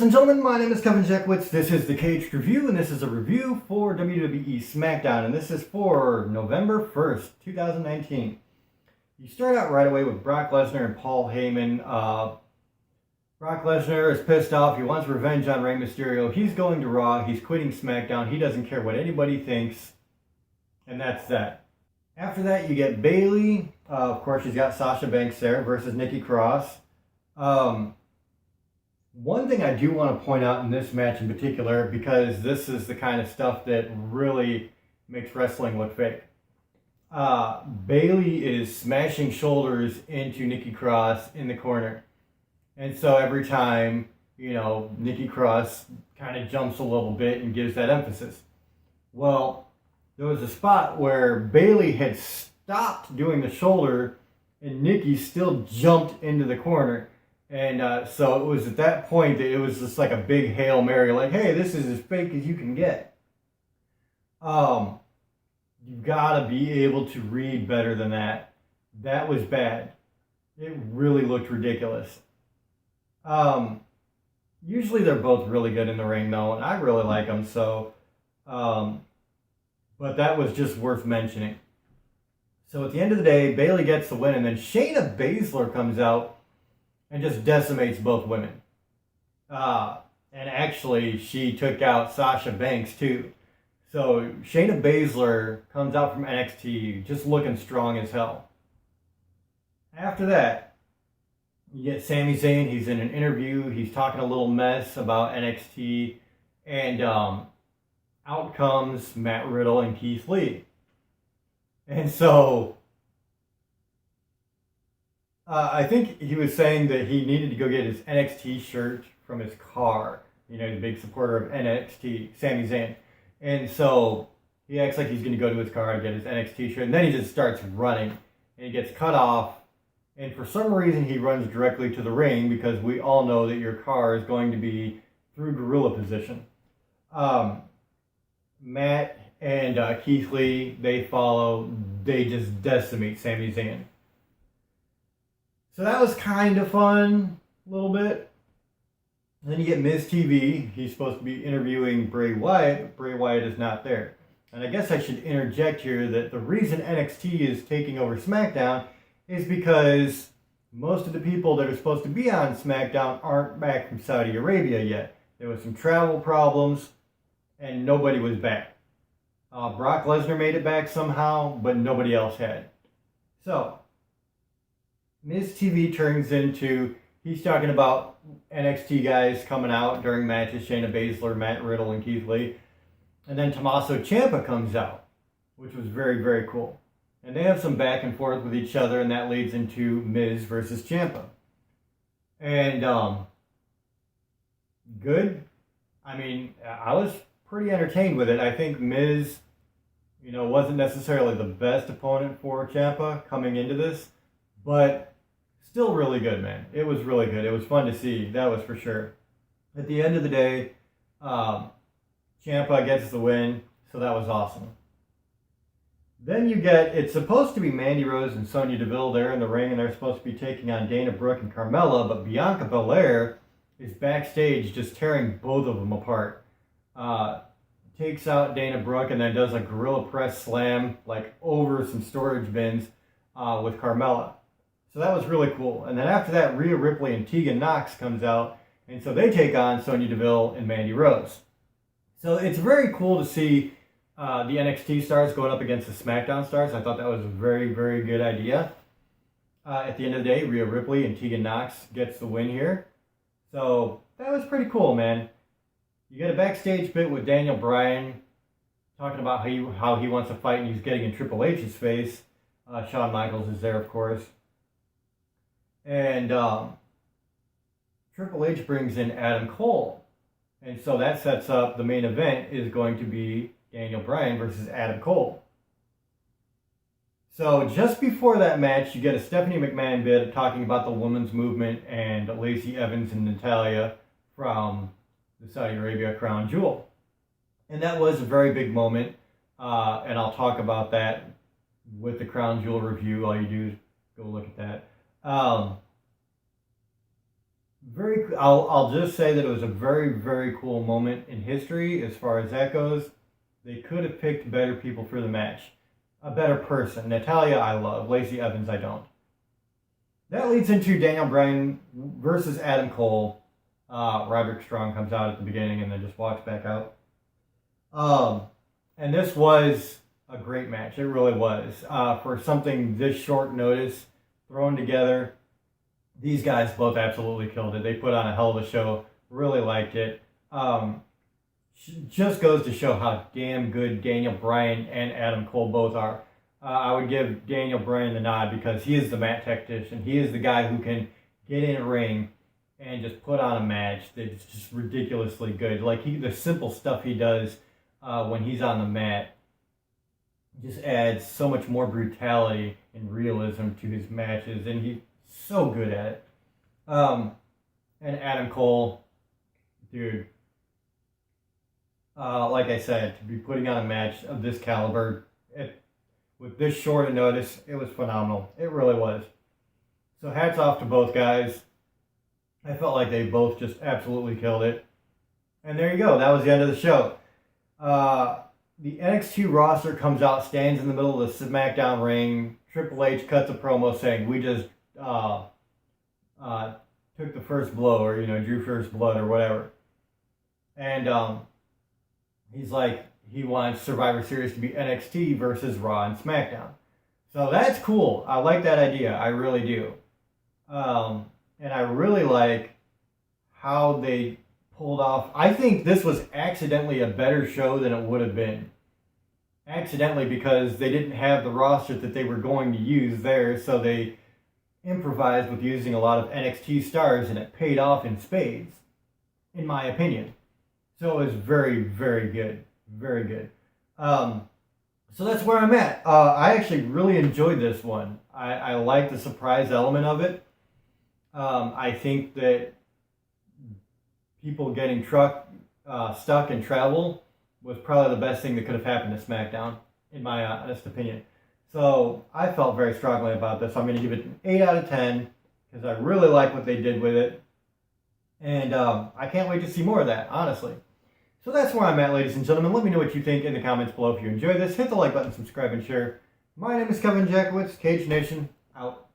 Ladies and gentlemen, my name is Kevin Jackwitz. This is the Kaged Review, and this is a review for WWE SmackDown, and this is for November 1st, 2019. You start out right away with Brock Lesnar and Paul Heyman. Brock Lesnar is pissed off. He wants revenge on Rey Mysterio. He's going to Raw. He's quitting SmackDown. He doesn't care what anybody thinks, and that's that. After that, you get Bayley. Of course, she's got Sasha Banks there versus Nikki Cross. One thing I do want to point out in this match in particular, because this is the kind of stuff that really makes wrestling look fake. Bayley is smashing shoulders into Nikki Cross in the corner. And so every time, Nikki Cross kind of jumps a little bit and gives that emphasis. Well, there was a spot where Bayley had stopped doing the shoulder and Nikki still jumped into the corner. And so it was at that point that it was just like a big Hail Mary, like, hey, this is as fake as you can get. You gotta be able to read better than that. That was bad. It really looked ridiculous. Usually they're both really good in the ring though, and I really like them, so, but that was just worth mentioning. So at the end of the day, Bayley gets the win, and then Shayna Baszler comes out and just decimates both women. And actually, she took out Sasha Banks too. So Shayna Baszler comes out from NXT just looking strong as hell. After that, you get Sami Zayn. He's in an interview. He's talking a little mess about NXT. And out comes Matt Riddle and Keith Lee. And so I think he was saying that he needed to go get his NXT shirt from his car. He's a big supporter of NXT, Sami Zayn. And so he acts like he's going to go to his car to get his NXT shirt. And then he just starts running. And he gets cut off. And for some reason, he runs directly to the ring because we all know that your car is going to be through gorilla position. Matt and Keith Lee, they follow. They just decimate Sami Zayn. So that was kind of fun, a little bit. And then you get Miz TV. He's supposed to be interviewing Bray Wyatt, but Bray Wyatt is not there. And I guess I should interject here that the reason NXT is taking over SmackDown is because most of the people that are supposed to be on SmackDown aren't back from Saudi Arabia yet. There was some travel problems, and nobody was back. Brock Lesnar made it back somehow, but nobody else had. So Miz TV turns into, he's talking about NXT guys coming out during matches, Shayna Baszler, Matt Riddle, and Keith Lee. And then Tommaso Ciampa comes out, which was very, very cool. And they have some back and forth with each other, and that leads into Miz versus Ciampa. And good. I mean, I was pretty entertained with it. I think Miz, wasn't necessarily the best opponent for Ciampa coming into this, but still really good, man. It was really good. It was fun to see. That was for sure. At the end of the day, Ciampa gets the win, so that was awesome. Then you get, it's supposed to be Mandy Rose and Sonya Deville there in the ring, and they're supposed to be taking on Dana Brooke and Carmella, but Bianca Belair is backstage just tearing both of them apart. Takes out Dana Brooke and then does a gorilla press slam over some storage bins with Carmella. So that was really cool. And then after that, Rhea Ripley and Tegan Nox comes out, and so they take on Sonya Deville and Mandy Rose. So it's very cool to see the NXT stars going up against the SmackDown stars. I thought that was a very, very good idea. At the end of the day, Rhea Ripley and Tegan Nox gets the win here. So that was pretty cool, man. You get a backstage bit with Daniel Bryan talking about how he wants to fight, and he's getting in Triple H's face. Shawn Michaels is there, of course. And Triple H brings in Adam Cole. And so that sets up the main event is going to be Daniel Bryan versus Adam Cole. So just before that match, you get a Stephanie McMahon bit talking about the women's movement and Lacey Evans and Natalya from the Saudi Arabia Crown Jewel. And that was a very big moment. And I'll talk about that with the Crown Jewel review. All you do is go look at that. I'll just say that it was a very, very cool moment in history as far as that goes. They could have picked better people for the match. A better person. Natalia, I love. Lacey Evans, I don't. That leads into Daniel Bryan versus Adam Cole. Roderick Strong comes out at the beginning and then just walks back out. And this was a great match. It really was. For something this short notice, thrown together, these guys both absolutely killed it. They put on a hell of a show. Really liked it. Just goes to show how damn good Daniel Bryan and Adam Cole both are. I would give Daniel Bryan the nod because he is the mat tactician. He is the guy who can get in a ring and just put on a match that's just ridiculously good. Like the simple stuff he does when he's on the mat just adds so much more brutality and realism to his matches, and he's so good at it. And Adam Cole, dude, like I said, to be putting on a match of this caliber with this short a notice, it was phenomenal. It really was. So hats off to both guys. I felt like they both just absolutely killed it. And there you go. That was the end of the show. The NXT roster comes out, stands in the middle of the SmackDown ring. Triple H cuts a promo saying, we just took the first blow, or, drew first blood or whatever. And he's like, he wants Survivor Series to be NXT versus Raw and SmackDown. So that's cool. I like that idea. I really do. And I really like how they pulled off. I think this was accidentally a better show than it would have been. Accidentally, because they didn't have the roster that they were going to use there, so they improvised with using a lot of NXT stars, and it paid off in spades, in my opinion. So it was very, very good. Very good. So that's where I'm at. I actually really enjoyed this one. I like the surprise element of it. I think that people getting stuck in travel was probably the best thing that could have happened to SmackDown, in my honest opinion. So I felt very strongly about this. I'm going to give it an 8 out of 10 because I really like what they did with it. And I can't wait to see more of that, honestly. So that's where I'm at, ladies and gentlemen. Let me know what you think in the comments below. If you enjoyed this, hit the like button, subscribe, and share. My name is Kevin Jackowitz, Kaged Nation, out.